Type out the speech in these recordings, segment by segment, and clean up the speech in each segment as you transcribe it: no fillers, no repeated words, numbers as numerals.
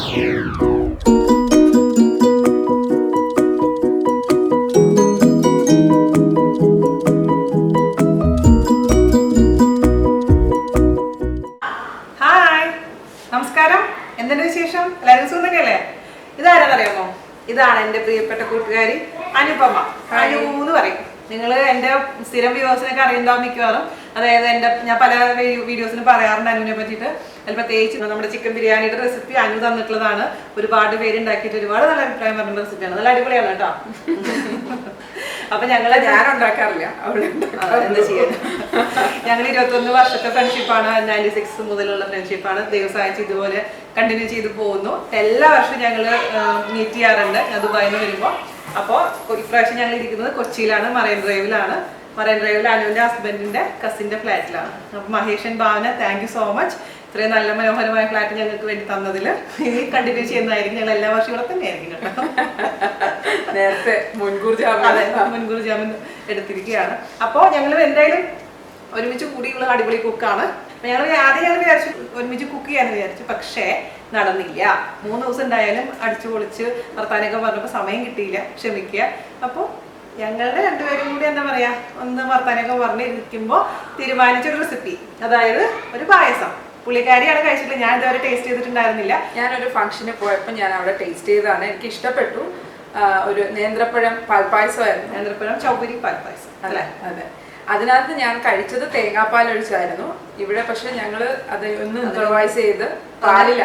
നമസ്കാരം, എന്തിന്റെ വിശേഷം? എല്ലാവരും സുഖം തന്നെയല്ലേ? ഇതാരെന്നറിയാമോ? ഇതാണ് എൻ്റെ പ്രിയപ്പെട്ട കൂട്ടുകാരി അനുപമ. അനു എന്ന് പറയും. നിങ്ങൾ എൻ്റെ സ്ഥിരം വ്യൂവേഴ്സിനൊക്കെ അറിയുണ്ടാവും മിക്കവാറും. അതായത് ഞാൻ പല വീഡിയോസിന് പറയാറുണ്ട് അനുവിനെ പറ്റിയിട്ട്. അതിൽ പ്രത്യേകിച്ച് നമ്മുടെ ചിക്കൻ ബിരിയാണിയുടെ റെസിപ്പി അനു തന്നിട്ടുള്ളതാണ്. ഒരുപാട് പേര് ഉണ്ടാക്കിയിട്ട് ഒരുപാട് നല്ല അഭിപ്രായം പറഞ്ഞ റെസിപ്പിയാണ്. നല്ല അടിപൊളിയാണ് കേട്ടോ. അപ്പൊ ഞാൻ ഉണ്ടാക്കാറില്ല, എന്താ ചെയ്യാൻ. ഞങ്ങൾ 21 വർഷത്തെ ഫ്രണ്ട്ഷിപ്പാണ്. 96 മുതലുള്ള ഫ്രണ്ട്ഷിപ്പാണ്. ദൈവം സഹായിച്ച് ഇതുപോലെ കണ്ടിന്യൂ ചെയ്ത് പോകുന്നു. എല്ലാ വർഷവും ഞങ്ങൾ മീറ്റ് ചെയ്യാറുണ്ട് ഞാൻ ദുബായിൽ നിന്ന് വരുമ്പോൾ. അപ്പോൾ ഇപ്രാവശ്യം ഞങ്ങൾ ഇരിക്കുന്നത് കൊച്ചിയിലാണ്, മറൈൻ ഡ്രൈവിലാണ്. മറൈൻ ഡ്രൈവിൽ അനുവിൻ്റെ ഹസ്ബൻഡിൻ്റെ കസിൻ്റെ ഫ്ലാറ്റിലാണ്. അപ്പോൾ മഹേഷൻ ഭാവന, താങ്ക് യു സോ മച്ച്. ഇത്രയും നല്ല മനോഹരമായ ഫ്ലാറ്റ് ഞങ്ങൾക്ക് വേണ്ടി തന്നതിൽ. ഇനി കണ്ടിന്യൂ ചെയ്യുന്നതായിരിക്കും. ഞങ്ങൾ എല്ലാ വർഷവും ഇവിടെ തന്നെ ആയിരിക്കും കേട്ടോ. നേരത്തെ മുൻകൂർ ജാമ്യം എടുത്തിരിക്കുകയാണ്. അപ്പോൾ ഞങ്ങൾ എന്തായാലും ഒരുമിച്ച് കൂടിയുള്ള അടിപൊളി കുക്കാണ്. ഞങ്ങൾ വിചാരിച്ചു ഒരുമിച്ച് കുക്ക് ചെയ്യാന്ന് വിചാരിച്ചു. പക്ഷേ നടന്നില്ല. 3 ദിവസം ഉണ്ടായാലും അടിച്ചു പൊളിച്ച് വർത്താനൊക്കെ പറഞ്ഞപ്പോൾ സമയം കിട്ടിയില്ല, ക്ഷമിക്കുക. അപ്പോൾ ഞങ്ങളുടെ രണ്ടുപേരും കൂടി എന്താ പറയാ, ഒന്ന് വർത്താനൊക്കെ പറഞ്ഞ് ഇരിക്കുമ്പോൾ തീരുമാനിച്ചൊരു റെസിപ്പി, അതായത് ഒരു പായസം. പുള്ളിക്കാരിയാണ് കഴിച്ചിട്ടില്ല, ഞാൻ ഇതുവരെ ടേസ്റ്റ് ചെയ്തിട്ടുണ്ടായിരുന്നില്ല. ഞാനൊരു ഫംഗ്ഷന് പോയപ്പോൾ ഞാൻ അവിടെ ടേസ്റ്റ് ചെയ്തതാണ്, എനിക്ക് ഇഷ്ടപ്പെട്ടു. ഒരു നേന്ത്രപ്പഴം പാൽപ്പായസമായിരുന്നു. നേന്ത്രപ്പഴം ചൗവരി പാൽപ്പായസം അല്ലേ? അതെ. അതിനകത്ത് ഞാൻ കഴിച്ചത് തേങ്ങാപ്പാൽ ഒഴിച്ചായിരുന്നു. ഇവിടെ പക്ഷെ ഞങ്ങള് അത് ഒന്ന് ഇംപ്രവൈസ് ചെയ്ത് പാലില്ല,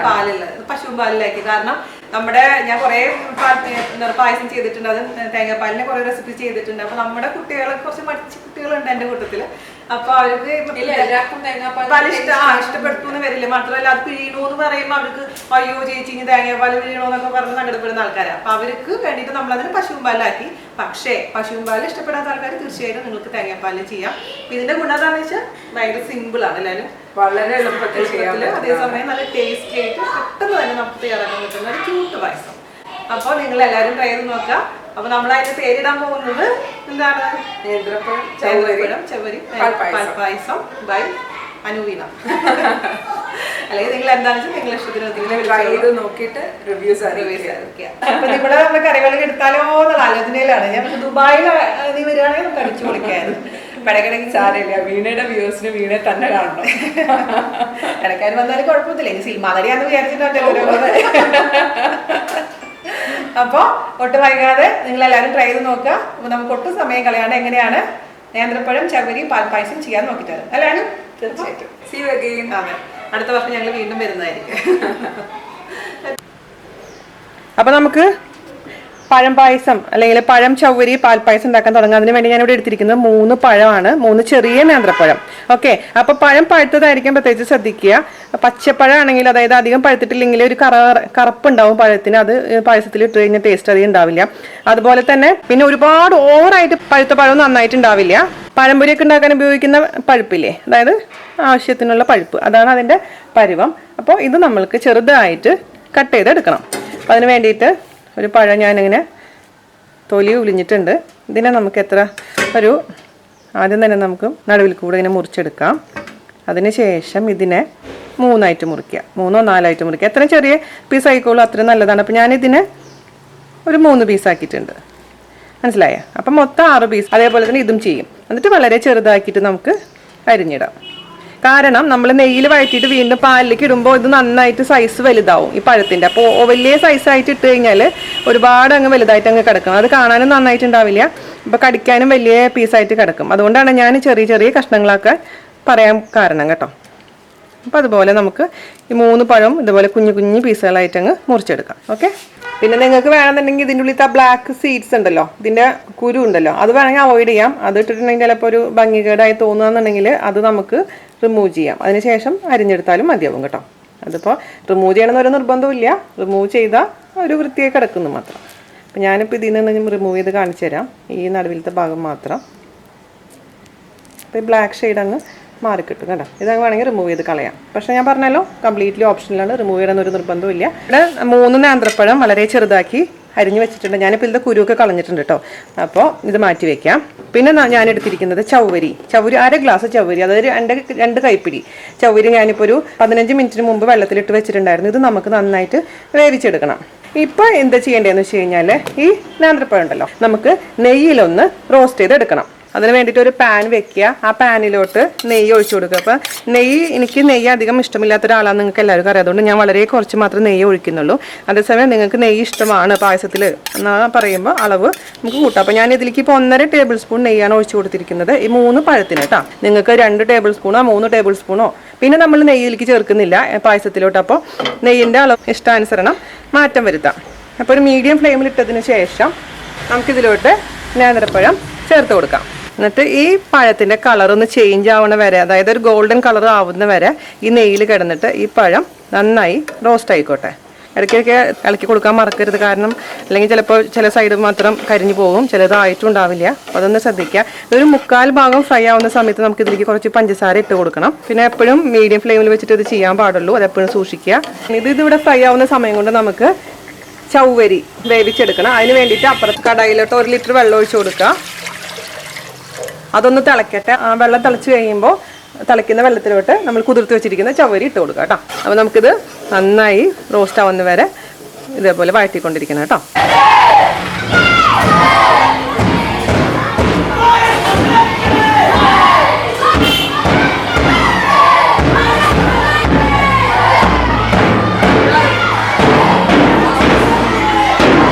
പശു പാലിലാക്കി. കാരണം ഞാൻ കുറെ പായസം ചെയ്തിട്ടുണ്ട്, അത് തേങ്ങാപ്പാലിനെ കുറെ റെസിപ്പി ചെയ്തിട്ടുണ്ട്. അപ്പൊ നമ്മുടെ കുട്ടികളെ കുറച്ച് മടിച്ച കുട്ടികളുണ്ട് എന്റെ കൂട്ടത്തില്. അപ്പൊ അവർക്ക് എല്ലാവർക്കും തേങ്ങാപ്പാൽ ഇഷ്ടപ്പെടുത്തുന്ന വരില്ല. മാത്രമല്ല അത് പിഴീണോന്ന് പറയുമ്പോൾ അവർക്ക് അയ്യോ ചേച്ചി ഇനി തേങ്ങാപ്പാൽ പിഴീണോന്നൊക്കെ പറഞ്ഞ് സങ്കടപ്പെടുന്ന ആൾക്കാരാണ്. അപ്പൊ അവർക്ക് വേണ്ടിയിട്ട് നമ്മളതിന് പശുമ്പാലാക്കി. പക്ഷേ പശുമ്പാൽ ഇഷ്ടപ്പെടാത്ത ആൾക്കാർ തീർച്ചയായിട്ടും നിങ്ങൾക്ക് തേങ്ങാപ്പാലിൽ ചെയ്യാം. ഇതിന്റെ ഗുണം എന്താണെന്ന് വെച്ചാൽ ഭയങ്കര സിമ്പിൾ ആണ്. എല്ലാവരും വളരെ എളുപ്പത്തിൽ ചെയ്യാം. അതേസമയം നല്ല ടേസ്റ്റി ആയിട്ട് പെട്ടെന്ന് തന്നെ നമുക്ക് തയ്യാറാക്കാൻ പറ്റുന്ന ഒരു ക്യൂട്ട് പായസം. അപ്പോൾ നിങ്ങൾ എല്ലാവരും ട്രൈ ചെയ്ത് നോക്കാം. അപ്പൊ നമ്മൾ അതിന്റെ പേരിടാൻ പോകുന്നത് എന്താണ്? നേന്ത്രപ്പഴം ചവരി പാൽപ്പായസം ബൈ അനുവീന. അല്ലെങ്കിൽ നിങ്ങൾ എന്താണെന്ന് വെച്ചാൽ നിങ്ങൾ ഇഷ്ടത്തിന് ട്രൈ ചെയ്ത് നോക്കിയിട്ട് റിവ്യൂസ് അറിയിക്കാം. അപ്പൊ ഇവിടെ നമ്മുടെ കറികളൊക്കെ എടുത്താലോ എന്നുള്ള ആലോചനയിലാണ്. ഞാൻ ദുബായിൽ നീ വരികയാണെങ്കിൽ നമുക്ക് അടിച്ചു പൊളിക്കായിരുന്നു. ഇടയ്ക്കിടയ്ക്ക് സാരമില്ല, വീണയുടെ വ്യൂവേഴ്സിന് വീണെ തന്നെ കാണണം. ഇടയ്ക്കാരും വന്നാലും കുഴപ്പമില്ല. ഇനി സിനിമ നടിയാന്ന് വിചാരിച്ചിട്ടോ. അപ്പൊ ഒട്ടും വൈകാതെ നിങ്ങൾ എല്ലാവരും ട്രൈ ചെയ്ത് നോക്കുക. അപ്പൊ നമുക്ക് ഒട്ടും സമയം കളയാണ്ട് എങ്ങനെയാണ് നേന്ത്രപ്പഴം ചവരി പാൽപ്പായസം ചെയ്യാൻ നോക്കിയിട്ട് വരും അല്ലാണ്? തീർച്ചയായിട്ടും. അതെ, അടുത്ത വർഷം ഞങ്ങൾ വീണ്ടും വരുന്നതായിരിക്കും. അപ്പൊ നമുക്ക് പഴം പായസം അല്ലെങ്കിൽ പഴം ചവ്വരി പാൽപ്പായസം ഉണ്ടാക്കാൻ തുടങ്ങാം. അതിന് വേണ്ടി ഞാനിവിടെ എടുത്തിരിക്കുന്നത് 3 പഴമാണ്, 3 ചെറിയ നേന്ത്രപ്പഴം. ഓക്കെ, അപ്പൊ പഴം പഴുത്തതായിരിക്കും പ്രത്യേകിച്ച് ശ്രദ്ധിക്കുക. പച്ചപ്പഴം ആണെങ്കിൽ, അതായത് അധികം പഴുത്തിട്ടില്ലെങ്കിൽ ഒരു കറുപ്പുണ്ടാവും പഴത്തിന്, അത് പായസത്തിൽ ഇട്ട് കഴിഞ്ഞാൽ ടേസ്റ്റ് അധികം ഉണ്ടാവില്ല. അതുപോലെ തന്നെ പിന്നെ ഒരുപാട് ഓവറായിട്ട് പഴുത്ത പഴം നന്നായിട്ട് ഉണ്ടാവില്ല. പഴംപൊരിയൊക്കെ ഉണ്ടാക്കാൻ ഉപയോഗിക്കുന്ന പഴുപ്പില്ലേ, അതായത് ആവശ്യത്തിനുള്ള പഴുപ്പ്, അതാണ് അതിൻ്റെ പരുവം. അപ്പോൾ ഇത് നമ്മൾക്ക് ചെറുതായിട്ട് കട്ട് ചെയ്തെടുക്കണം. അപ്പം അതിന് വേണ്ടിയിട്ട് ഒരു പഴം ഞാനിങ്ങനെ തൊലി ഉലിഞ്ഞിട്ടുണ്ട്. ഇതിനെ നമുക്ക് ആദ്യം തന്നെ നമുക്ക് നടുവിൽ കൂടെ ഇങ്ങനെ മുറിച്ചെടുക്കാം. അതിന് ശേഷം ഇതിനെ 3 മുറിക്കുക, 3 or 4 മുറിക്കുക. എത്ര ചെറിയ പീസ് ആയിക്കോളൂ അത്രയും നല്ലതാണ്. അപ്പം ഞാനിതിനെ ഒരു 3 പീസാക്കിയിട്ടുണ്ട്, മനസ്സിലായോ? അപ്പം മൊത്തം 6 പീസ്. അതേപോലെ തന്നെ ഇതും ചെയ്യും. എന്നിട്ട് വളരെ ചെറുതാക്കിയിട്ട് നമുക്ക് അരിഞ്ഞിടാം. കാരണം നമ്മൾ നെയ്യിൽ വഴറ്റിയിട്ട് വീണ്ടും പാലിലേക്ക് ഇടുമ്പോൾ ഇത് നന്നായിട്ട് സൈസ് വലുതാവും ഈ പഴത്തിൻ്റെ. അപ്പോൾ വലിയ സൈസായിട്ട് ഇട്ട് കഴിഞ്ഞാൽ ഒരുപാട് അങ്ങ് വലുതായിട്ട് അങ്ങ് കിടക്കും. അത് കാണാനും നന്നായിട്ടുണ്ടാവില്ല, അപ്പോൾ കടിക്കാനും വലിയ പീസായിട്ട് കിടക്കും. അതുകൊണ്ടാണ് ഞാൻ ചെറിയ ചെറിയ കഷ്ണങ്ങളൊക്കെ പറയാൻ കാരണം കേട്ടോ. അപ്പോൾ അതുപോലെ നമുക്ക് ഈ 3 പഴം ഇതുപോലെ കുഞ്ഞു കുഞ്ഞു പീസുകളായിട്ട് അങ്ങ് മുറിച്ചെടുക്കാം. ഓക്കെ, പിന്നെ നിങ്ങൾക്ക് വേണമെന്നുണ്ടെങ്കിൽ ഇതിൻ്റെ ഉള്ളിലത്തെ ബ്ലാക്ക് സീഡ്സ് ഉണ്ടല്ലോ, ഇതിൻ്റെ കുരു ഉണ്ടല്ലോ, അത് വേണമെങ്കിൽ അവോയ്ഡ് ചെയ്യാം. അത് ഇട്ടിട്ടുണ്ടെങ്കിൽ ചിലപ്പോൾ ഒരു ഭംഗികേടായി തോന്നുകയെന്നുണ്ടെങ്കിൽ അത് നമുക്ക് റിമൂവ് ചെയ്യാം. അതിനുശേഷം അരിഞ്ഞെടുത്താലും മതിയാവും കേട്ടോ. അതിപ്പോൾ റിമൂവ് ചെയ്യണമെന്നൊരു നിർബന്ധമില്ല, റിമൂവ് ചെയ്താൽ ഒരു വൃത്തിയായി കിടക്കുന്നു മാത്രം. അപ്പം ഞാനിപ്പോൾ ഇതിൽ നിന്ന് റിമൂവ് ചെയ്ത് കാണിച്ചു തരാം, ഈ നടുവിലത്തെ ഭാഗം മാത്രം. അപ്പോൾ ഈ ബ്ലാക്ക് ഷെയ്ഡ് അങ്ങ് മാറിക്കിട്ടും കേട്ടോ. ഇതങ്ങ് വേണമെങ്കിൽ റിമൂവ് ചെയ്ത് കളയാം. പക്ഷേ ഞാൻ പറഞ്ഞല്ലോ കംപ്ലീറ്റ്ലി ഓപ്ഷനിലാണ്, റിമൂവ് ചെയ്യണമെന്നൊരു നിർബന്ധമില്ല. ഇവിടെ 3 നേന്ത്രപ്പഴം വളരെ ചെറുതാക്കി അരിഞ്ഞ് വെച്ചിട്ടുണ്ട്. ഞാനിപ്പോൾ ഇതിൻ്റെ കുരുവൊക്കെ കളഞ്ഞിട്ടുണ്ട് കേട്ടോ. അപ്പോൾ ഇത് മാറ്റി വെക്കാം. പിന്നെ ഞാൻ എടുത്തിരിക്കുന്നത് ചവ്വരി 1 ഗ്ലാസ് ചവ്വരി, അതായത് 2 കൈപ്പിടി ചവ്വരി ഞാനിപ്പോൾ ഒരു 15 മിനിറ്റിന് മുമ്പ് വെള്ളത്തിലിട്ട് വെച്ചിട്ടുണ്ടായിരുന്നു. ഇത് നമുക്ക് നന്നായിട്ട് വേവിച്ചെടുക്കണം. ഇപ്പോൾ എന്താ ചെയ്യേണ്ടതെന്ന് വെച്ച് കഴിഞ്ഞാൽ ഈ നേന്ത്രപ്പഴം ഉണ്ടല്ലോ, നമുക്ക് നെയ്യിലൊന്ന് റോസ്റ്റ് ചെയ്തെടുക്കണം. അതിന് വേണ്ടിയിട്ട് ഒരു പാൻ വെക്കുക. ആ പാനിലോട്ട് നെയ്യ് ഒഴിച്ചു കൊടുക്കുക. അപ്പോൾ എനിക്ക് നെയ്യ് അധികം ഇഷ്ടമില്ലാത്ത ഒരാളാണ് നിങ്ങൾക്ക് എല്ലാവർക്കും അറിയാം. അതുകൊണ്ട് ഞാൻ വളരെ കുറച്ച് മാത്രമേ നെയ്യ് ഒഴിക്കുന്നുള്ളൂ. അതേസമയം നിങ്ങൾക്ക് നെയ്യ് ഇഷ്ടമാണ് പായസത്തിൽ എന്ന് പറയുമ്പോൾ അളവ് നമുക്ക് കൂട്ടാം. അപ്പോൾ ഞാൻ ഇതിലേക്ക് ഇപ്പോൾ 1.5 ടേബിൾ സ്പൂൺ നെയ്യാണ് ഒഴിച്ചു കൊടുത്തിരിക്കുന്നത് ഈ 3 പഴത്തിന് കേട്ടോ. നിങ്ങൾക്ക് 2 ടേബിൾ സ്പൂണോ 3 ടേബിൾ സ്പൂണോ പിന്നെ നമ്മൾ നെയ്യിലേക്ക് ചേർക്കുന്നില്ല പായസത്തിലോട്ട്. അപ്പോൾ നെയ്യിൻ്റെ അളവ് ഇഷ്ടാനുസരണം മാറ്റം വരുത്താം. അപ്പോൾ ഒരു മീഡിയം ഫ്ലെയിമിൽ ഇട്ടതിന് ശേഷം നമുക്കിതിലോട്ട് നേന്ത്രപ്പഴം ചേർത്ത് കൊടുക്കാം. എന്നിട്ട് ഈ പഴത്തിൻ്റെ കളർ ഒന്ന് ചേഞ്ച് ആവുന്ന വരെ, അതായത് ഒരു ഗോൾഡൻ കളർ ആവുന്ന വരെ ഈ നെയ്യിൽ കിടന്നിട്ട് ഈ പഴം നന്നായി റോസ്റ്റ് ആയിക്കോട്ടെ. ഇടയ്ക്കൊക്കെ ഇളക്കി കൊടുക്കാൻ മറക്കരുത്. കാരണം അല്ലെങ്കിൽ ചിലപ്പോൾ ചില സൈഡ് മാത്രം കരിഞ്ഞു പോകും, ചിലതായിട്ടും ഉണ്ടാവില്ല. അതൊന്ന് ശ്രദ്ധിക്കുക. ഒരു 1/4 ഭാഗം ഫ്രൈ ആവുന്ന സമയത്ത് നമുക്ക് ഇതിലേക്ക് കുറച്ച് പഞ്ചസാര ഇട്ട് കൊടുക്കണം. പിന്നെ എപ്പോഴും മീഡിയം ഫ്ലെയിമിൽ വെച്ചിട്ട് ഇത് ചെയ്യാൻ പാടുള്ളൂ, അതെപ്പോഴും സൂക്ഷിക്കുക. ഇതിവിടെ ഫ്രൈ ആവുന്ന സമയം കൊണ്ട് നമുക്ക് ചവ്വരി വേവിച്ചെടുക്കണം. അതിന് വേണ്ടിയിട്ട് അപ്പുറത്ത് കടായിലോട്ട് 1 ലിറ്റർ വെള്ളം ഒഴിച്ച് കൊടുക്കുക. അതൊന്ന് തിളക്കട്ടെ. ആ വെള്ളം തിളച്ച് കഴിയുമ്പോൾ തിളയ്ക്കുന്ന വെള്ളത്തിലോട്ട് നമ്മൾ കുതിർത്ത് വെച്ചിരിക്കുന്ന ചവ്വരി ഇട്ട് കൊടുക്കുക കേട്ടോ. അപ്പോൾ നമുക്കിത് നന്നായി റോസ്റ്റ് ആവുന്ന വരെ ഇതേപോലെ വഴറ്റിക്കൊണ്ടിരിക്കണം കേട്ടോ.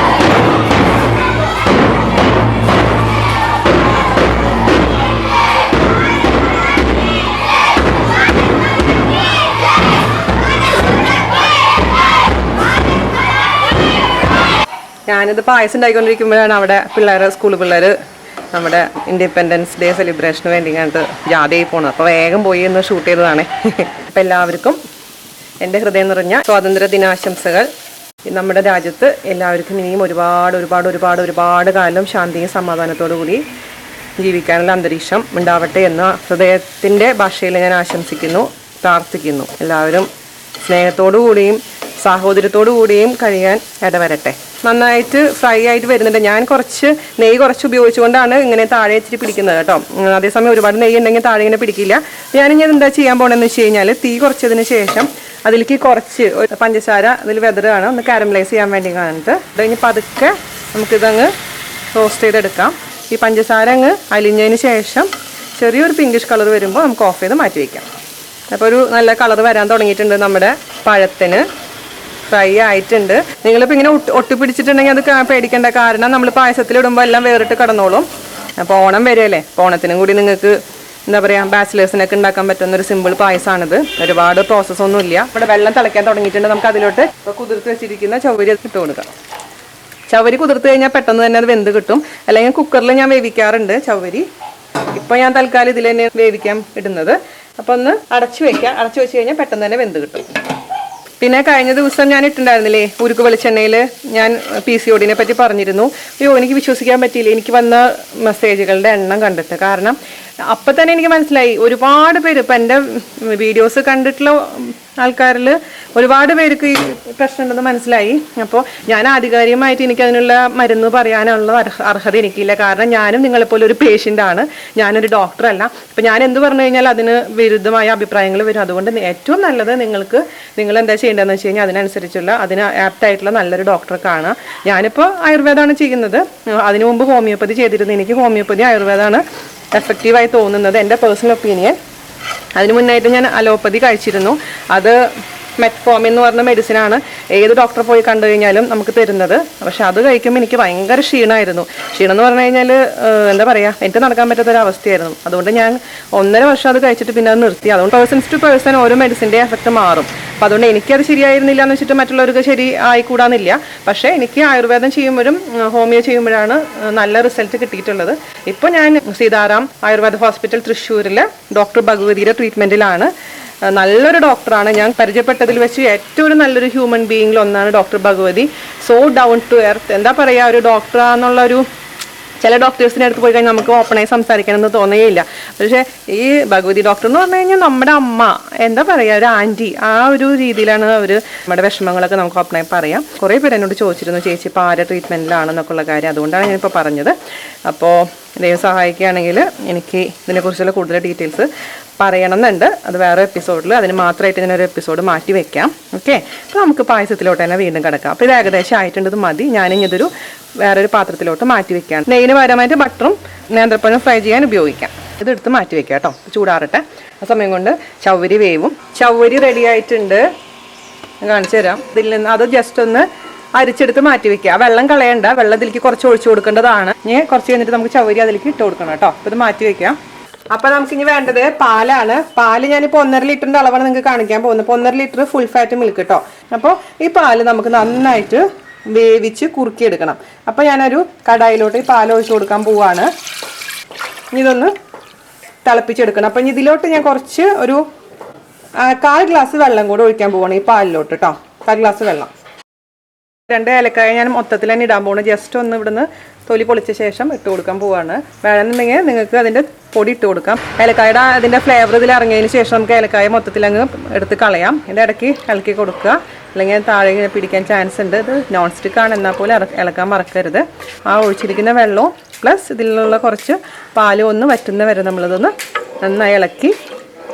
ഞാനിത് പായസം ഉണ്ടായിക്കൊണ്ടിരിക്കുമ്പോഴാണ് അവിടെ സ്കൂൾ പിള്ളേർ നമ്മുടെ ഇൻഡിപെൻഡൻസ് ഡേ സെലിബ്രേഷന് വേണ്ടി കണ്ട് ജാഥയായി പോകുന്നത്. അപ്പോൾ വേഗം പോയി ഒന്ന് ഷൂട്ട് ചെയ്തതാണ്. അപ്പോൾ എല്ലാവർക്കും എൻ്റെ ഹൃദയം നിറഞ്ഞ സ്വാതന്ത്ര്യ ദിനാശംസകൾ. നമ്മുടെ രാജ്യത്ത് എല്ലാവർക്കും ഇനിയും ഒരുപാട് കാലം ശാന്തിയും സമാധാനത്തോടു കൂടി ജീവിക്കാനുള്ള അന്തരീക്ഷം ഉണ്ടാവട്ടെ എന്ന് ഹൃദയത്തിൻ്റെ ഭാഷയിൽ ഞാൻ ആശംസിക്കുന്നു, പ്രാർത്ഥിക്കുന്നു. എല്ലാവരും സ്നേഹത്തോടു കൂടിയും സാഹോദര്യത്തോടു കൂടിയും കഴിയാൻ ഇടവരട്ടെ. നന്നായിട്ട് ഫ്രൈ ആയിട്ട് വരുന്നുണ്ട്. ഞാൻ നെയ്യ് കുറച്ച് ഉപയോഗിച്ചുകൊണ്ടാണ് ഇങ്ങനെ താഴെ ഇച്ചിരി പിടിക്കുന്നത് കേട്ടോ. അതേസമയം ഒരുപാട് നെയ്യ് ഉണ്ടെങ്കിൽ താഴെ ഇങ്ങനെ പിടിക്കില്ല. ഞാനിങ്ങനെ എന്താ ചെയ്യാൻ പോകണമെന്ന് വെച്ച് കഴിഞ്ഞാൽ തീ കുറച്ചതിന് ശേഷം അതിലേക്ക് കുറച്ച് പഞ്ചസാര അതിൽ വെതറാണ് ഒന്ന് കാരമലൈസ് ചെയ്യാൻ വേണ്ടി കാണിട്ട് കഴിഞ്ഞ് പതുക്കെ നമുക്കിതങ്ങ് റോസ്റ്റ് ചെയ്തെടുക്കാം. ഈ പഞ്ചസാര അങ്ങ് അലിഞ്ഞതിന് ശേഷം ചെറിയൊരു പിങ്കിഷ് കളർ വരുമ്പോൾ നമുക്ക് ഓഫ് ചെയ്ത് മാറ്റി വയ്ക്കാം. അപ്പോൾ ഒരു നല്ല കളർ വരാൻ തുടങ്ങിയിട്ടുണ്ട്. നമ്മുടെ പഴത്തിന് ഫ്രൈ ആയിട്ടുണ്ട്. നിങ്ങളിപ്പോൾ ഇങ്ങനെ ഒട്ടിപ്പിടിച്ചിട്ടുണ്ടെങ്കിൽ അത് പേടിക്കേണ്ട. കാരണം നമ്മൾ പായസത്തിലിടുമ്പോൾ എല്ലാം വേറിട്ട് കിടന്നോളും. അപ്പോൾ ഓണം വരെയല്ലേ, അപ്പോൾ ഓണത്തിനും കൂടി നിങ്ങൾക്ക് എന്താ പറയുക ബാച്ചിലേഴ്സിനൊക്കെ ഉണ്ടാക്കാൻ പറ്റുന്ന ഒരു സിമ്പിൾ പായസമാണിത്. ഒരുപാട് പ്രോസസ്സൊന്നുമില്ല. ഇവിടെ വെള്ളം തിളയ്ക്കാൻ തുടങ്ങിയിട്ടുണ്ട്. നമുക്ക് അതിലോട്ട് ഇപ്പോൾ കുതിർത്ത് വെച്ചിരിക്കുന്ന ചവ്വരി ഇട്ട് കൊടുക്കാം. ചവ്വരി കുതിർത്ത് കഴിഞ്ഞാൽ പെട്ടെന്ന് തന്നെ അത് വെന്ത് കിട്ടും. അല്ലെങ്കിൽ കുക്കറിൽ ഞാൻ വേവിക്കാറുണ്ട് ചവ്വരി. ഇപ്പോൾ ഞാൻ തൽക്കാലം ഇതിൽ തന്നെ വേവിക്കാൻ ഇടുന്നത്. അപ്പോൾ ഒന്ന് അടച്ചു വെക്കാം. അടച്ചു വെച്ച് കഴിഞ്ഞാൽ പെട്ടെന്ന് തന്നെ വെന്ത് കിട്ടും. പിന്നെ കഴിഞ്ഞ ദിവസം ഞാൻ ഇട്ടുണ്ടായിരുന്നില്ലേ ഉരുക്ക് വെളിച്ചെണ്ണയിൽ ഞാൻ PCOD പറ്റി പറഞ്ഞിരുന്നു. അയ്യോ, എനിക്ക് വിശ്വസിക്കാൻ പറ്റിയില്ല എനിക്ക് വന്ന മെസ്സേജുകളുടെ എണ്ണം കണ്ടിട്ട്. കാരണം അപ്പം തന്നെ എനിക്ക് മനസ്സിലായി ഒരുപാട് പേര് ഇപ്പം എൻ്റെ വീഡിയോസ് കണ്ടിട്ടുള്ള ആൾക്കാരിൽ ഒരുപാട് പേർക്ക് ഈ പ്രശ്നമുണ്ടെന്ന് മനസ്സിലായി. അപ്പോൾ ഞാൻ ആധികാരികമായിട്ട് എനിക്കതിനുള്ള മരുന്ന് പറയാനുള്ള അർഹത എനിക്കില്ല. കാരണം ഞാനും നിങ്ങളെപ്പോലെ ഒരു പേഷ്യൻ്റാണ്, ഞാനൊരു ഡോക്ടറല്ല. അപ്പം ഞാൻ എന്ത് പറഞ്ഞു കഴിഞ്ഞാൽ അതിന് വിരുദ്ധമായ അഭിപ്രായങ്ങൾ വരും. അതുകൊണ്ട് ഏറ്റവും നല്ലത് നിങ്ങൾ എന്താ ചെയ്യേണ്ടതെന്ന് വെച്ച് കഴിഞ്ഞാൽ അതിനനുസരിച്ചുള്ള അതിന് ആപ്റ്റായിട്ടുള്ള നല്ലൊരു ഡോക്ടറെ കാണുക. ഞാനിപ്പോൾ ആയുർവേദമാണ് ചെയ്യുന്നത്. അതിനു മുമ്പ് ഹോമിയോപ്പതി ചെയ്തിരുന്നു. എനിക്ക് ഹോമിയോപ്പതി ആയുർവേദമാണ് എഫക്റ്റീവായി തോന്നുന്നത്, എൻ്റെ പേഴ്സണൽ ഒപ്പീനിയൻ. അതിന് മുന്നായിട്ട് ഞാൻ അലോപ്പതി കഴിച്ചിരുന്നു. അത് മെറ്റ്ഫോം എന്ന് പറഞ്ഞ മെഡിസിനാണ് ഏത് ഡോക്ടറെ പോയി കണ്ടു കഴിഞ്ഞാലും നമുക്ക് തരുന്നത്. പക്ഷെ അത് കഴിക്കുമ്പോൾ എനിക്ക് ഭയങ്കര ക്ഷീണമായിരുന്നു. ക്ഷീണം എന്ന് പറഞ്ഞു കഴിഞ്ഞാൽ എന്താ പറയുക, എനിക്ക് നടക്കാൻ പറ്റാത്തൊരവസ്ഥയായിരുന്നു. അതുകൊണ്ട് ഞാൻ 1.5 വർഷം അത് കഴിച്ചിട്ട് പിന്നെ അത് നിർത്തി. അതുകൊണ്ട് പേഴ്സൺസ് ടു പേഴ്സൺ ഓരോ മെഡിസിൻ്റെ എഫക്റ്റ് മാറും. അപ്പോൾ അതുകൊണ്ട് എനിക്കത് ശരിയായിരുന്നില്ല എന്ന് വെച്ചിട്ട് മറ്റുള്ളവർക്ക് ശരി ആയിക്കൂടാന്നില്ല. പക്ഷേ എനിക്ക് ആയുർവേദം ചെയ്യുമ്പോഴും ഹോമിയോ ചെയ്യുമ്പോഴാണ് നല്ല റിസൾട്ട് കിട്ടിയിട്ടുള്ളത്. ഇപ്പോൾ ഞാൻ സീതാറാം ആയുർവേദ ഹോസ്പിറ്റൽ തൃശ്ശൂരിൽ ഡോക്ടർ ഭഗവതിയുടെ ട്രീറ്റ്മെൻറ്റിലാണ്. നല്ലൊരു ഡോക്ടറാണ്. ഞാൻ പരിചയപ്പെട്ടതിൽ വെച്ച് ഏറ്റവും നല്ലൊരു ഹ്യൂമൻ ബീയിങ്ങിൽ ഒന്നാണ് doctor Bhagavathi. So down to earth, എന്താ പറയുക, ഒരു ഡോക്ടറാന്നുള്ളൊരു ചില ഡോക്ടേഴ്സിൻ്റെ അടുത്ത് പോയി കഴിഞ്ഞാൽ നമുക്ക് ഓപ്പണായി സംസാരിക്കാനൊന്നും തോന്നുകയില്ല. പക്ഷേ ഈ ഭഗവതി ഡോക്ടർ എന്ന് പറഞ്ഞു കഴിഞ്ഞാൽ നമ്മുടെ അമ്മ, എന്താ പറയുക, ഒരു ആൻറ്റി, ആ ഒരു രീതിയിലാണ് അവർ നമ്മുടെ വിഷമങ്ങളൊക്കെ നമുക്ക് ഓപ്പണായി പറയാം. കുറേ പേര് എന്നോട് ചോദിച്ചിരുന്നു ചേച്ചി ഇപ്പോൾ ആരെ ട്രീറ്റ്മെൻറ്റിലാണെന്നൊക്കെ ഉള്ള കാര്യം. അതുകൊണ്ടാണ് ഞാനിപ്പോൾ പറഞ്ഞത്. അപ്പോൾ ദൈവം സഹായിക്കുകയാണെങ്കിൽ എനിക്ക് ഇതിനെക്കുറിച്ചുള്ള കൂടുതൽ ഡീറ്റെയിൽസ് പറയണമെന്നുണ്ട്. അത് വേറെ എപ്പിസോഡിൽ അതിന് മാത്രമായിട്ട് ഞാനൊരു എപ്പിസോഡ് മാറ്റി വെക്കാം. ഓക്കെ, അപ്പോൾ നമുക്ക് പായസത്തിലോട്ട് തന്നെ വീണ്ടും കിടക്കാം. അപ്പോൾ ഇത് ഏകദേശം ആയിട്ടുണ്ട്, ഇത് മതി. ഞാനിനി ഇതൊരു വേറൊരു പാത്രത്തിലോട്ട് മാറ്റി വെക്കാം. നെയ്യിന് പകരമായിട്ട് ബട്ടറും നേന്ത്രപ്പഴം ഫ്രൈ ചെയ്യാൻ ഉപയോഗിക്കാം. ഇതെടുത്ത് മാറ്റി വെക്കാം കേട്ടോ, ചൂടാറട്ടെ. ആ സമയം കൊണ്ട് ചവ്വരി വേവും. ചവ്വരി റെഡി ആയിട്ടുണ്ട്, കാണിച്ചു തരാം. ഇതിൽ നിന്ന് അത് ജസ്റ്റ് ഒന്ന് അരിച്ചെടുത്ത് മാറ്റി വെക്കുക. വെള്ളം കളയണ്ട, വെള്ളം ഇതിലേക്ക് കുറച്ച് ഒഴിച്ചു കൊടുക്കേണ്ടതാണ്. ഇനി കുറച്ച് കഴിഞ്ഞിട്ട് നമുക്ക് ചവ്വരി അതിലേക്ക് ഇട്ട് കൊടുക്കണം കേട്ടോ. അപ്പോൾ ഇത് മാറ്റി വെക്കാം. അപ്പോൾ നമുക്ക് ഇനി വേണ്ടത് പാലാണ്. പാല് ഞാനിപ്പോൾ 1.5 ലിറ്ററിൻ്റെ അളവാണ് നിങ്ങൾക്ക് കാണിക്കാൻ പോകുന്നത്. ഇപ്പോൾ 1.5 ലിറ്റർ ഫുൾ ഫാറ്റ് മിൽക്ക് കേട്ടോ. അപ്പോൾ ഈ പാല് നമുക്ക് നന്നായിട്ട് വേവിച്ച് കുറുക്കിയെടുക്കണം. അപ്പോൾ ഞാനൊരു കടായിലോട്ട് ഈ പാൽ ഒഴിച്ചു കൊടുക്കാൻ പോവാണ്. ഇതൊന്ന് തിളപ്പിച്ചെടുക്കണം. അപ്പം ഇതിലോട്ട് ഞാൻ കുറച്ച് ഒരു 1/4 ഗ്ലാസ് വെള്ളം കൂടെ ഒഴിക്കാൻ പോവാണ് ഈ പാലിലോട്ട് കേട്ടോ. 1/4 ഗ്ലാസ് വെള്ളം. 2 ഏലക്കായ ഞാൻ മൊത്തത്തിൽ തന്നെ ഇടാൻ പോകണം. ജസ്റ്റ് ഒന്ന് ഇവിടുന്ന് തൊലി പൊളിച്ച ശേഷം ഇട്ട് കൊടുക്കാൻ പോവാണ്. വേണമെന്നുണ്ടെങ്കിൽ നിങ്ങൾക്ക് അതിൻ്റെ പൊടി ഇട്ട് കൊടുക്കാം. ഏലക്കായുടെ അതിൻ്റെ ഫ്ലേവർ ഇതിൽ ഇറങ്ങിയതിന് ശേഷം നമുക്ക് ഏലക്കായ മൊത്തത്തിൽ അങ്ങ് എടുത്ത് കളയാം. ഇതിൻ്റെ ഇടയ്ക്ക് ഇളക്കി കൊടുക്കുക, അല്ലെങ്കിൽ താഴെ പിടിക്കാൻ ചാൻസ് ഉണ്ട്. ഇത് നോൺ സ്റ്റിക്കാണ്, എന്നാൽ പോലും ഇളക്കാൻ മറക്കരുത്. ആ ഒഴിച്ചിരിക്കുന്ന വെള്ളവും പ്ലസ് ഇതിലുള്ള കുറച്ച് പാലും ഒന്ന് വറ്റുന്ന വരെ നമ്മളിതൊന്ന് നന്നായി ഇളക്കി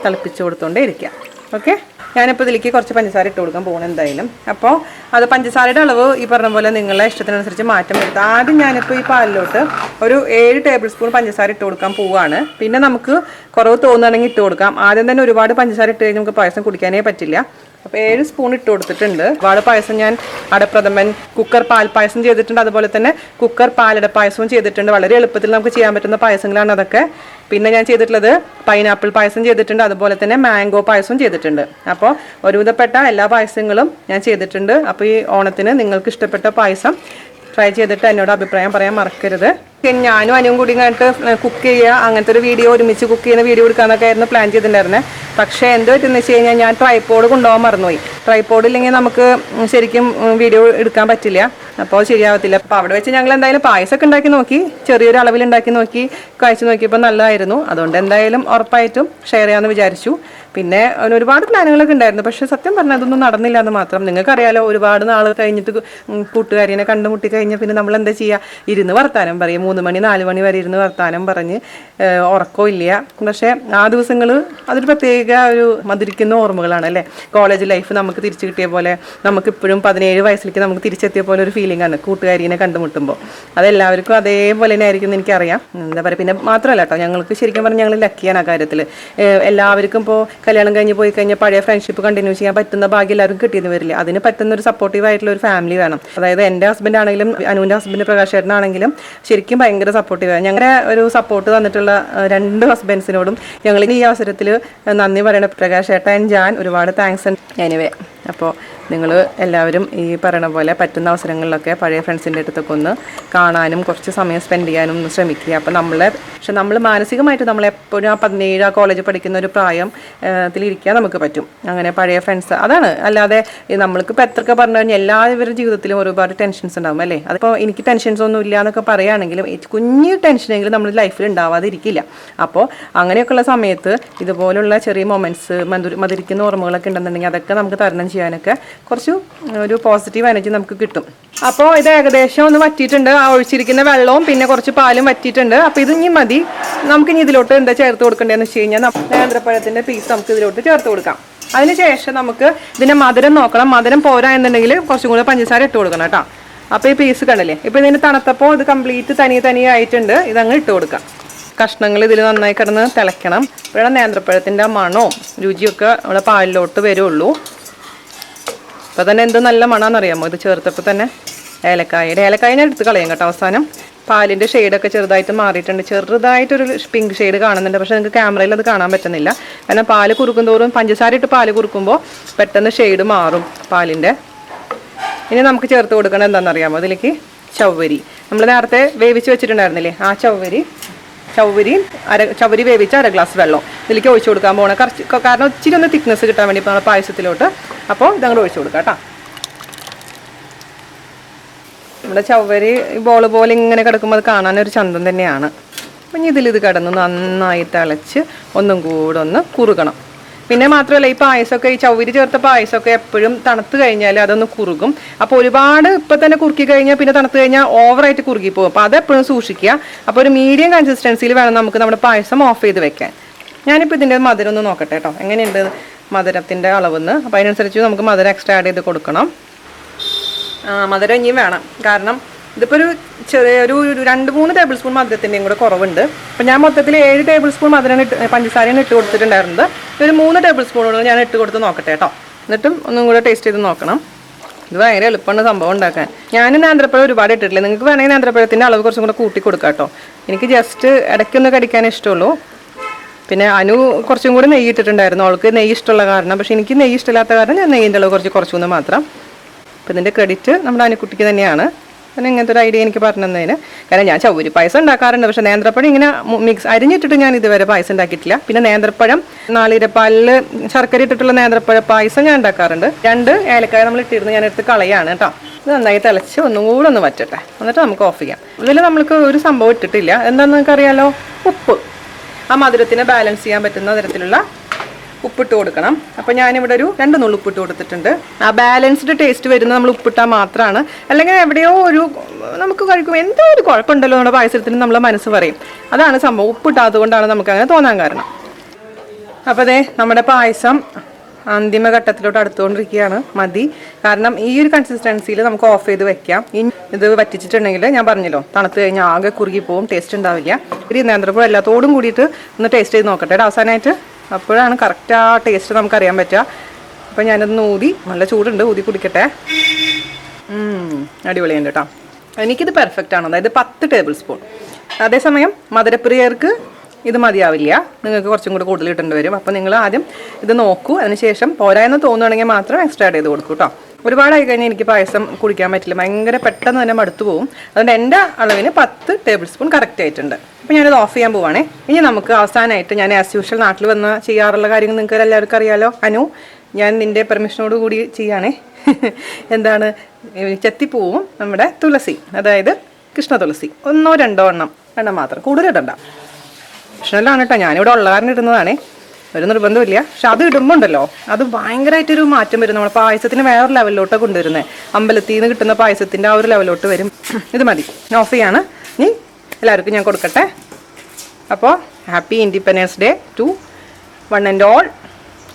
തിളപ്പിച്ച് കൊടുത്തുകൊണ്ടേ ഇരിക്കുക. ഓക്കെ, ഞാനിപ്പോൾ ഇതിലേക്ക് കുറച്ച് പഞ്ചസാര ഇട്ട് കൊടുക്കാൻ പോകണം എന്തായാലും. അപ്പോൾ അത് പഞ്ചസാരയുടെ അളവ് ഈ പറഞ്ഞ പോലെ നിങ്ങളുടെ ഇഷ്ടത്തിനനുസരിച്ച് മാറ്റം വരുത്താം. ആദ്യം ഞാനിപ്പോൾ ഈ പാലിലോട്ട് ഒരു 7 ടേബിൾ സ്പൂൺ പഞ്ചസാര ഇട്ട് കൊടുക്കാൻ പോവുകയാണ്. പിന്നെ നമുക്ക് കുറവ് തോന്നുകയാണെങ്കിൽ ഇട്ട് കൊടുക്കാം. ആദ്യം തന്നെ ഒരുപാട് പഞ്ചസാര ഇട്ട് കഴിഞ്ഞാൽ നമുക്ക് പായസം കുടിക്കാനേ പറ്റില്ല. അപ്പോൾ 7 സ്പൂൺ ഇട്ട് കൊടുത്തിട്ടുണ്ട്. ഒരുപാട് പായസം ഞാൻ അടപ്രഥമൻ, കുക്കർ പാൽ പായസം ചെയ്തിട്ടുണ്ട്. അതുപോലെ തന്നെ കുക്കർ പാലട പായസവും ചെയ്തിട്ടുണ്ട്. വളരെ എളുപ്പത്തിൽ നമുക്ക് ചെയ്യാൻ പറ്റുന്ന പായസങ്ങളാണ് അതൊക്കെ. പിന്നെ ഞാൻ ചെയ്തിട്ടുള്ളത് പൈനാപ്പിൾ പായസം ചെയ്തിട്ടുണ്ട്. അതുപോലെ തന്നെ മാംഗോ പായസവും ചെയ്തിട്ടുണ്ട്. അപ്പോൾ ഒരുവിധപ്പെട്ട എല്ലാ പായസങ്ങളും ഞാൻ ചെയ്തിട്ടുണ്ട്. അപ്പോൾ ഈ ഓണത്തിന് നിങ്ങൾക്ക് ഇഷ്ടപ്പെട്ട പായസം ട്രൈ ചെയ്തിട്ട് എന്നോട് അഭിപ്രായം പറയാൻ മറക്കരുത്. ഞാനും അനുവും കൂടി ഇങ്ങോട്ട് കുക്ക് ചെയ്യുക, അങ്ങനത്തെ ഒരു വീഡിയോ ഒരുമിച്ച് കുക്ക് ചെയ്യുന്ന വീഡിയോ എടുക്കാനൊക്കെ ആയിരുന്നു പ്ലാൻ ചെയ്തിട്ടുണ്ടായിരുന്നത്. പക്ഷേ എന്ത് പറ്റുമെന്ന് വെച്ച് കഴിഞ്ഞാൽ ഞാൻ ട്രൈപോഡ് കൊണ്ടുപോകാൻ മറന്നുപോയി. ട്രൈപോഡ് ഇല്ലെങ്കിൽ നമുക്ക് ശരിക്കും വീഡിയോ എടുക്കാൻ പറ്റില്ല, അപ്പോൾ ശരിയാവത്തില്ല. അപ്പോൾ അവിടെ വെച്ച് ഞങ്ങൾ എന്തായാലും പായസമൊക്കെ ഉണ്ടാക്കി നോക്കി, ചെറിയൊരു അളവിൽ ഉണ്ടാക്കി നോക്കി, കഴിച്ചു നോക്കിയപ്പോൾ നല്ലതായിരുന്നു. അതുകൊണ്ട് എന്തായാലും ഉറപ്പായിട്ടും ഷെയർ ചെയ്യാമെന്ന് വിചാരിച്ചു. പിന്നെ ഒരുപാട് പ്ലാനുകളൊക്കെ ഉണ്ടായിരുന്നു, പക്ഷെ സത്യം പറഞ്ഞാൽ അതൊന്നും നടന്നില്ല എന്ന് മാത്രം. നിങ്ങൾക്കറിയാലോ, ഒരുപാട് നാൾ കഴിഞ്ഞിട്ട് കൂട്ടുകാരിനെ കണ്ടുമുട്ടി കഴിഞ്ഞാൽ പിന്നെ നമ്മൾ എന്താ ചെയ്യുക, ഇരുന്ന് വർത്താനം പറയും. 3 മണി 4 മണി വരെ ഇരുന്ന് വർത്താനം പറഞ്ഞ് ഉറക്കമില്ല. പക്ഷേ ആ ദിവസങ്ങൾ അതൊരു പ്രത്യേക ഒരു മധുരിക്കുന്ന ഓർമ്മകളാണ് അല്ലേ. കോളേജ് ലൈഫ് നമുക്ക് തിരിച്ചു കിട്ടിയ പോലെ, നമുക്കിപ്പോഴും 17 വയസ്സിലേക്ക് നമുക്ക് തിരിച്ചെത്തിയ പോലെ ഒരു ഫീലിംഗ് ആണ് കൂട്ടുകാരിനെ കണ്ടുമുട്ടുമ്പോൾ. അതെല്ലാവർക്കും അതേപോലെ തന്നെ ആയിരിക്കും എന്ന് എനിക്കറിയാം. എന്താ പറയുക, പിന്നെ മാത്രമല്ല കേട്ടോ, ഞങ്ങൾക്ക് ശരിക്കും പറഞ്ഞാൽ ഞങ്ങൾ ലക്കിയാണ് ആ കാര്യത്തിൽ. എല്ലാവർക്കും ഇപ്പോൾ കല്യാണം കഴിഞ്ഞ് പോയി കഴിഞ്ഞാൽ പഴയ ഫ്രണ്ട്ഷിപ്പ് കണ്ടിന്യൂ ചെയ്യാൻ പറ്റുന്ന ഭാഗ്യം എല്ലാവർക്കും കിട്ടിയെന്ന് വരില്ല. അതിന് പറ്റുന്ന ഒരു സപ്പോർട്ടീവ് ആയിട്ടുള്ള ഒരു ഫാമിലി വേണം. അതായത് എൻ്റെ ഹസ്ബൻഡ് ആണെങ്കിലും അനുവിൻ്റെ ഹസ്ബൻഡ് പ്രകാശ് ചേട്ടനാണെങ്കിലും ശരിക്കും ഭയങ്കര സപ്പോർട്ടീവാണ്. ഞങ്ങളുടെ ഒരു സപ്പോർട്ട് തന്നിട്ടുള്ള 2 ഹസ്ബൻഡ്സിനോടും ഞങ്ങൾ ഈ അവസരത്തിൽ നന്ദി പറയണ. പ്രകാശ് ചേട്ടൻ, ഞാൻ ഒരുപാട് താങ്ക്സ് ഉണ്ട്. എനിവേ, അപ്പോൾ നിങ്ങൾ എല്ലാവരും ഈ പറയണ പോലെ പറ്റുന്ന അവസരങ്ങളിലൊക്കെ പഴയ ഫ്രണ്ട്സിൻ്റെ അടുത്തൊക്കെ ഒന്ന് കാണാനും കുറച്ച് സമയം സ്പെൻഡ് ചെയ്യാനും ഒന്ന് ശ്രമിക്കുക. അപ്പോൾ പക്ഷെ നമ്മൾ മാനസികമായിട്ട് നമ്മളെപ്പോഴും ആ 17 ആ കോളേജിൽ പഠിക്കുന്ന ഒരു പ്രായത്തിലിരിക്കാൻ നമുക്ക് പറ്റും. അങ്ങനെ പഴയ ഫ്രണ്ട്സ്, അതാണ്. അല്ലാതെ നമ്മൾക്ക് ഇപ്പോൾ എത്രയൊക്കെ പറഞ്ഞു കഴിഞ്ഞാൽ എല്ലാവരുടെ ജീവിതത്തിലും ഒരുപാട് ടെൻഷൻസ് ഉണ്ടാകും അല്ലേ. അതിപ്പോൾ എനിക്ക് ടെൻഷൻസ് ഒന്നും ഇല്ല എന്നൊക്കെ പറയുകയാണെങ്കിലും കുഞ്ഞു ടെൻഷനെങ്കിലും നമ്മൾ ലൈഫിൽ ഉണ്ടാവാതിരിക്കില്ല. അപ്പോൾ അങ്ങനെയൊക്കെയുള്ള സമയത്ത് ഇതുപോലുള്ള ചെറിയ മൊമെൻറ്റ്സ്, മധുരിക്കുന്ന ഓർമ്മകളൊക്കെ ഉണ്ടെന്നുണ്ടെങ്കിൽ അതൊക്കെ നമുക്ക് തരണം ചെയ്യാനൊക്കെ കുറച്ച് ഒരു പോസിറ്റീവ് എനർജി നമുക്ക് കിട്ടും. അപ്പോൾ ഇത് ഏകദേശം ഒന്ന് വറ്റിയിട്ടുണ്ട്. ആ ഒഴിച്ചിരിക്കുന്ന വെള്ളവും പിന്നെ കുറച്ച് പാലും വറ്റിയിട്ടുണ്ട്. അപ്പോൾ ഇത് ഇനി മതി. നമുക്കിനി ഇതിലോട്ട് എന്താ ചേർത്ത് കൊടുക്കേണ്ടതെന്ന് വെച്ച് കഴിഞ്ഞാൽ നേന്ത്രപ്പഴത്തിൻ്റെ പീസ് നമുക്ക് ഇതിലോട്ട് ചേർത്ത് കൊടുക്കാം. അതിനുശേഷം നമുക്ക് ഇതിൻ്റെ മധുരം നോക്കണം. മധുരം പോരാ എന്നുണ്ടെങ്കിൽ കുറച്ചും കൂടെ പഞ്ചസാര ഇട്ട് കൊടുക്കണം കേട്ടോ. അപ്പോൾ ഈ പീസ് കണ്ടില്ലേ, ഇപ്പോൾ ഇതിന് തണുത്തപ്പോൾ ഇത് കംപ്ലീറ്റ് തനിയെ ആയിട്ടുണ്ട്. ഇതങ്ങ് ഇട്ട് കൊടുക്കാം. കഷ്ണങ്ങൾ ഇതിൽ നന്നായി കിടന്ന് തിളയ്ക്കണം. ഇപ്പോഴാണ് നേന്ത്രപ്പഴത്തിൻ്റെ മണവും രുചിയൊക്കെ നമ്മുടെ പാലിലോട്ട് വരുള്ളൂ. അപ്പോൾ തന്നെ എന്ത് നല്ല മണമെന്നറിയാമോ, ഇത് ചേർത്തപ്പോൾ തന്നെ ഏലക്കായ ഞാൻ എടുത്ത് കളയാം കേട്ടോ. അവസാനം പാലിൻ്റെ ഷെയ്ഡൊക്കെ ചെറുതായിട്ട് മാറിയിട്ടുണ്ട്. ചെറുതായിട്ടൊരു പിങ്ക് ഷെയ്ഡ് കാണുന്നുണ്ട്, പക്ഷേ നിങ്ങൾക്ക് ക്യാമറയിൽ അത് കാണാൻ പറ്റുന്നില്ല. കാരണം പാല് കുറുക്കുന്തോറും പഞ്ചസാര ഇട്ട് പാല് കുറുക്കുമ്പോൾ പെട്ടെന്ന് ഷെയ്ഡ് മാറും പാലിൻ്റെ. ഇനി നമുക്ക് ചേർത്ത് കൊടുക്കണം എന്താണെന്നറിയാമോ, അതിലേക്ക് ചവ്വരി. നമ്മൾ നേരത്തെ വേവിച്ച് വെച്ചിട്ടുണ്ടായിരുന്നില്ലേ, ആ ചവ്വരി വേവിച്ച 1 ഗ്ലാസ് വെള്ളം ഇതിലേക്ക് ഒഴിച്ചു കൊടുക്കാൻ പോകണം. കാരണം ഇച്ചിരി ഒന്ന് തിക്നെസ് കിട്ടാൻ വേണ്ടി ഇപ്പോൾ നമ്മുടെ പായസത്തിലോട്ട്. അപ്പോൾ ഇതങ്ങോട്ട് ഒഴിച്ചു കൊടുക്കാം കേട്ടോ. നമ്മുടെ ചവ്വരി ബോൾ പോലെ ഇങ്ങനെ കിടക്കുമ്പോൾ അത് കാണാനൊരു ചന്തം തന്നെയാണ്. അപ്പം ഇതിലിത് കിടന്ന് നന്നായി തിളച്ച് ഒന്നും കൂടെ ഒന്ന് കുറുകണം. പിന്നെ മാത്രമല്ല ഈ പായസമൊക്കെ ഈ ചവ്വരി ചേർത്ത പായസമൊക്കെ എപ്പോഴും തണുത്ത് കഴിഞ്ഞാൽ അതൊന്ന് കുറുകും. അപ്പോൾ ഒരുപാട് ഇപ്പം തന്നെ കുറുക്കി കഴിഞ്ഞാൽ പിന്നെ തണുത്ത് കഴിഞ്ഞാൽ ഓവറായിട്ട് കുറുകി പോകും. അപ്പോൾ അതെപ്പോഴും സൂക്ഷിക്കുക. അപ്പോൾ ഒരു മീഡിയം കൺസിസ്റ്റൻസിയിൽ വേണം നമുക്ക് നമ്മുടെ പായസം ഓഫ് ചെയ്ത് വെക്കാൻ. ഞാനിപ്പോൾ ഇതിൻ്റെ മധുരം ഒന്ന് നോക്കട്ടെ കേട്ടോ, എങ്ങനെയുണ്ട് മധുരത്തിൻ്റെ അളവെന്ന്. അപ്പോൾ അതിനനുസരിച്ച് നമുക്ക് മധുരം എക്സ്ട്രാ ആഡ് ചെയ്ത് കൊടുക്കണം. മധുരം ഇനിയും വേണം, കാരണം ഇതിപ്പോൾ ഒരു ചെറിയൊരു 2-3 ടേബിൾ സ്പൂൺ മധുരത്തിൻ്റെയും കൂടെ കുറവുണ്ട്. അപ്പോൾ ഞാൻ മൊത്തത്തിൽ 7 ടേബിൾ സ്പൂൺ മധുരം പഞ്ചസാരയാണ് ഇട്ട് കൊടുത്തിട്ടുണ്ടായിരുന്നത്. ഒരു 3 ടേബിൾ സ്പൂണുകൾ ഞാൻ ഇട്ട് കൊടുത്ത് നോക്കട്ടെ കേട്ടോ. എന്നിട്ടും ഒന്നും കൂടെ ടേസ്റ്റ് ചെയ്ത് നോക്കണം. ഇത് ഭയങ്കര എളുപ്പമാണ് സംഭവം ഉണ്ടാക്കാൻ. ഞാൻ നേന്ത്രപ്പഴം ഒരുപാട് ഇട്ടിട്ടില്ല, നിങ്ങൾക്ക് വേണമെങ്കിൽ നേന്ത്രപ്പഴത്തിൻ്റെ അളവ് കുറച്ചും കൂടെ കൂട്ടി കൊടുക്കാം കേട്ടോ. എനിക്ക് ജസ്റ്റ് ഇടയ്ക്കൊന്ന് കടിക്കാനേ ഇഷ്ടമുള്ളൂ. പിന്നെ അനു കുറച്ചും കൂടി നെയ്യ് ഇട്ടിട്ടുണ്ടായിരുന്നു, അവൾക്ക് നെയ്യ് ഇഷ്ടമുള്ള കാരണം. പക്ഷേ എനിക്ക് നെയ്യ് ഇഷ്ടമില്ലാത്ത കാരണം ഞാൻ നെയ്യിൻ്റെ അളവ് കുറച്ചൊന്ന് മാത്രം. അപ്പോൾ ഇതിൻ്റെ ക്രെഡിറ്റ് നമ്മുടെ അനുക്കുട്ടിക്ക് തന്നെയാണ്. പിന്നെ ഇങ്ങനത്തെ ഒരു ഐഡിയ എനിക്ക് പറഞ്ഞു തന്നതിന്. കാരണം ഞാൻ ചവ്വരി പായസം ഉണ്ടാക്കാറുണ്ട്, പക്ഷേ നേന്ത്രപ്പഴം ഇങ്ങനെ അരിഞ്ഞിട്ടിട്ട് ഞാൻ ഇതുവരെ പായസം ഉണ്ടാക്കിയിട്ടില്ല. പിന്നെ നേന്ത്രപ്പഴം നാളികേരപ്പാലിൽ ശർക്കര ഇട്ടിട്ടുള്ള നേന്ത്രപ്പഴ പായസം ഞാൻ ഉണ്ടാക്കാറുണ്ട്. 2 ഏലക്കായ നമ്മൾ ഇട്ടിരുന്ന് ഞാൻ എടുത്ത് കളയാണ് കേട്ടോ. ഇത് നന്നായി തിളച്ച് ഒന്നും കൂടെ ഒന്ന് വറ്റട്ടെ, എന്നിട്ട് നമുക്ക് ഓഫ് ചെയ്യാം. ഇതിൽ നമ്മൾക്ക് ഒരു സംഭവം ഇട്ടിട്ടില്ല, എന്താണെന്ന് നിങ്ങൾക്ക് അറിയാലോ, ഉപ്പ്. ആ മധുരത്തിനെ ബാലൻസ് ചെയ്യാൻ പറ്റുന്ന തരത്തിലുള്ള ഉപ്പിട്ട് കൊടുക്കണം. അപ്പോൾ ഞാനിവിടെ ഒരു 2 നുള്ളു ഉപ്പിട്ട് കൊടുത്തിട്ടുണ്ട്. ആ ബാലൻസ്ഡ് ടേസ്റ്റ് വരുന്നത് നമ്മൾ ഉപ്പിട്ടാൽ മാത്രമാണ്. അല്ലെങ്കിൽ എവിടെയോ ഒരു നമുക്ക് കഴിക്കുമ്പോൾ എന്തോ ഒരു കുഴപ്പമുണ്ടല്ലോ നമ്മുടെ പായസത്തിന് നമ്മളെ മനസ്സ് പറയും. അതാണ് സംഭവം, ഉപ്പിട്ടാത്തത് കൊണ്ടാണ് നമുക്ക് അങ്ങനെ തോന്നാൻ കാരണം. അപ്പോൾ അതെ നമ്മുടെ പായസം അന്തിമ ഘട്ടത്തിലോട്ട് അടുത്തുകൊണ്ടിരിക്കുകയാണ്. മതി, കാരണം ഈ ഒരു കൺസിസ്റ്റൻസിയിൽ നമുക്ക് ഓഫ് ചെയ്ത് വെക്കാം. ഇത് വറ്റിച്ചിട്ടുണ്ടെങ്കിൽ ഞാൻ പറഞ്ഞല്ലോ തണുത്ത് കഴിഞ്ഞാൽ ആകെ കുറുകി പോവും, ടേസ്റ്റ് ഉണ്ടാവില്ല. ഒരു നേന്ത്രപ്പഴം എല്ലാത്തോടും കൂടിയിട്ട് ഒന്ന് ടേസ്റ്റ് ചെയ്ത് നോക്കട്ടെ അവസാനമായിട്ട്. അപ്പോഴാണ് കറക്റ്റ് ആ ടേസ്റ്റ് നമുക്കറിയാൻ പറ്റുക. അപ്പോൾ ഞാനതൊന്ന് ഊതി, നല്ല ചൂടുണ്ട്, ഊതി കുടിക്കട്ടെ. അടിപൊളിയുണ്ട് കേട്ടോ. എനിക്കിത് പെർഫെക്റ്റ് ആണ്, അതായത് 10 ടേബിൾ സ്പൂൺ. അതേസമയം മധുരപ്രിയർക്ക് ഇത് മതിയാവില്ല, നിങ്ങൾക്ക് കുറച്ചും കൂടി കൂടുതൽ ഇട്ടേണ്ടി വരും. അപ്പോൾ നിങ്ങൾ ആദ്യം ഇത് നോക്കൂ, അതിനുശേഷം പോരായെന്ന് തോന്നുകയാണെങ്കിൽ മാത്രം എക്സ്ട്രാ ആഡ് ചെയ്ത് കൊടുക്കൂ കേട്ടോ. ഒരുപാടായി കഴിഞ്ഞാൽ എനിക്ക് പായസം കുടിക്കാൻ പറ്റില്ല, ഭയങ്കര പെട്ടെന്ന് തന്നെ മടുത്തു പോകും. അതുകൊണ്ട് എൻ്റെ അളവിന് 10 ടേബിൾ സ്പൂൺ കറക്റ്റ് ആയിട്ടുണ്ട്. അപ്പോൾ ഞാനിത് ഓഫ് ചെയ്യാൻ പോവാണേ. ഇനി നമുക്ക് അവസാനമായിട്ട് ഞാൻ ആസ് യൂഷ്വൽ നാട്ടിൽ വന്ന് ചെയ്യാറുള്ള കാര്യങ്ങൾ നിങ്ങൾക്ക് എല്ലാവർക്കും അറിയാലോ. അനു, ഞാൻ നിൻ്റെ പെർമിഷനോട് കൂടി ചെയ്യാണേ. എന്താണ്, ചെത്തിപ്പൂവും നമ്മുടെ തുളസി, അതായത് കൃഷ്ണ തുളസി 1-2 എണ്ണം മാത്രം, കൂടുതലിടണ്ട. ഓപ്ഷണലാണ് കേട്ടോ, ഞാനിവിടെ ഉള്ള കാരണം ഇടുന്നതാണേ, ഒരു നിർബന്ധമില്ല. പക്ഷെ അത് ഇടുമ്പോൾ ഉണ്ടല്ലോ അത് ഭയങ്കരമായിട്ടൊരു മാറ്റം വരും. നമ്മൾ പായസത്തിന് വേറൊരു ലെവലിലോട്ട് കൊണ്ടുവരുന്നത്, അമ്പലത്തിൽ നിന്ന് കിട്ടുന്ന പായസത്തിൻ്റെ ആ ഒരു ലെവലിലോട്ട് വരും. ഇത് മതി, ഓഫ് ചെയ്യാണ്. ഇനി എല്ലാവർക്കും ഞാൻ കൊടുക്കട്ടെ. അപ്പോൾ happy independence day to one and all.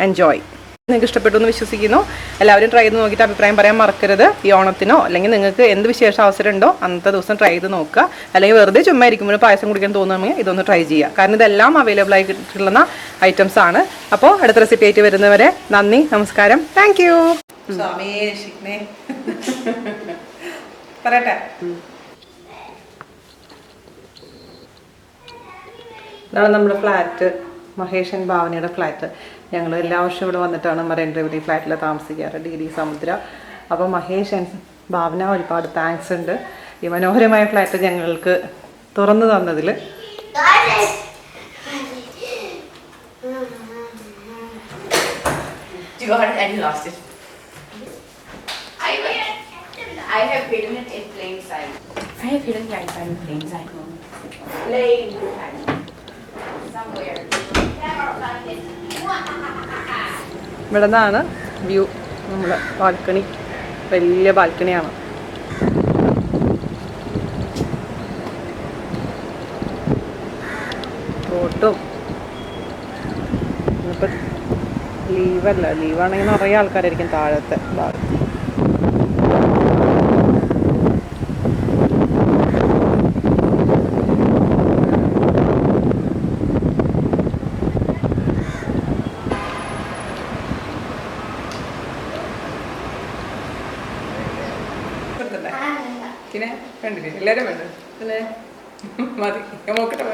Enjoy. നിങ്ങൾക്ക് ഇഷ്ടപ്പെട്ടു എന്ന് വിശ്വസിക്കുന്നു. എല്ലാവരും ട്രൈ ചെയ്ത് നോക്കിയിട്ട് അഭിപ്രായം പറയാൻ മറക്കരുത്. ഈ ഓണത്തിനോ അല്ലെങ്കിൽ നിങ്ങൾക്ക് എന്ത് വിശേഷ അവസരം ഉണ്ടോ അന്നത്തെ ദിവസം ട്രൈ ചെയ്ത് നോക്കുക. അല്ലെങ്കിൽ വെറുതെ ചുമ്മാ ഇരിക്കുമ്പോൾ പായസം കുടിക്കാൻ തോന്നുകയാണെങ്കിൽ ഇതൊന്ന് ട്രൈ ചെയ്യുക. കാരണം ഇതെല്ലാം അവൈലബിൾ ആയി കിട്ടുന്ന ഐറ്റംസ് ആണ്. അപ്പോൾ അടുത്ത റെസിപ്പി ആയിട്ട് വരുന്നവരെ നന്ദി, നമസ്കാരം, താങ്ക് യു. പറയട്ടെ, ഇതാണ് നമ്മുടെ ഫ്ലാറ്റ്, മഹേഷൻ ഭാവനയുടെ ഫ്ലാറ്റ്. ഞങ്ങൾ എല്ലാ വർഷവും ഇവിടെ വന്നിട്ടാണ് മറൈൻ ഡ്രൈവിൽ ഫ്ലാറ്റിൽ താമസിക്കാറ്, ഡിഗ്രി സമുദ്ര. അപ്പോൾ മഹേഷ് ഭാവന ഒരുപാട് താങ്ക്സ് ഉണ്ട് ഈ മനോഹരമായ ഫ്ലാറ്റ് ഞങ്ങൾക്ക് തുറന്നു തന്നതിൽ. I have hidden it in plain sight. I have hidden the iPad in plain sight. Plain sight. Somewhere. ഇവിടെ നിന്നാണ് വ്യൂ, നമ്മുടെ ബാൽക്കണി, വലിയ ബാൽക്കണിയാണ്. ഫോട്ടും ഇപ്പം ലീവല്ല, ലീവാണെങ്കിൽ നിറയെ ആൾക്കാരായിരിക്കും താഴത്തെ ഭാഗത്ത്. പിന്നെ വേണ്ടില്ലേ, എല്ലാവരും വേണ്ട, പിന്നെ മതി, നോക്കട്ടെ.